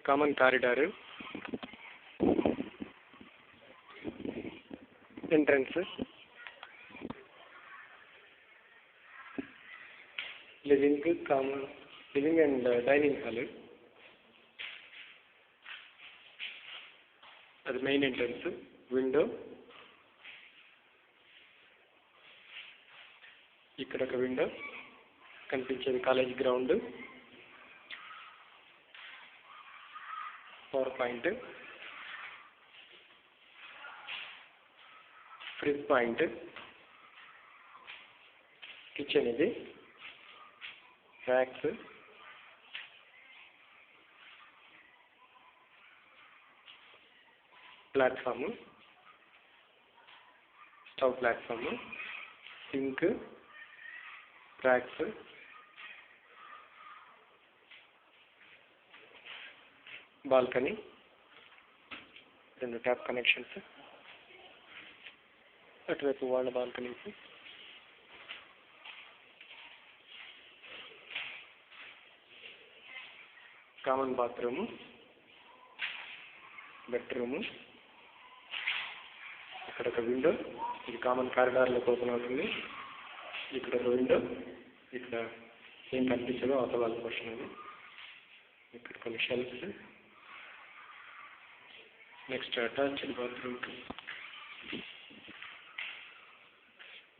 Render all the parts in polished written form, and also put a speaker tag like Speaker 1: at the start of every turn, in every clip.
Speaker 1: Common corridor, entrance, living and dining hall, అది main entrance. Window, ఇక్కడ ఒక window కనిపించేది college ground, power point, fridge point, kitchen, ఇది racks, platform, stove platform, sink, racks, balcony, 2 tap connections, అటువైపు వాళ్ళ balconies, common bathroom, bedroom, ఇక్కడ ఒక window, ఇది కామన్ కారిడార్లోకి ఓపెన్ అవుతుంది. ఇక్కడ ఒక విండో, ఇక్కడ ఏం కనిపించదో అవతల వాళ్ళ పోర్షన్ అది. ఇక్కడ కొన్ని షెల్ఫ్స్, నెక్స్ట్ అటాచ్డ్ బాత్రూమ్,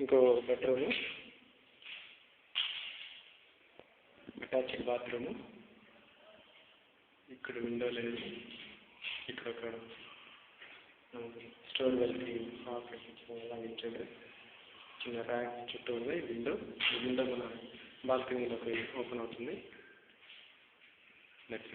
Speaker 1: ఇంకో బెడ్రూము, అటాచ్డ్ బాత్రూము, ఇక్కడ విండో లేదు. ఇక్కడ ఒక స్టోర్ వెల్కి ఇచ్చాడు, చిన్న ర్యాక్ చుట్టూ ఉంది. విండో, ఈ విండో మన బాల్కనీలోకి ఓపెన్ అవుతుంది. నెక్స్ట్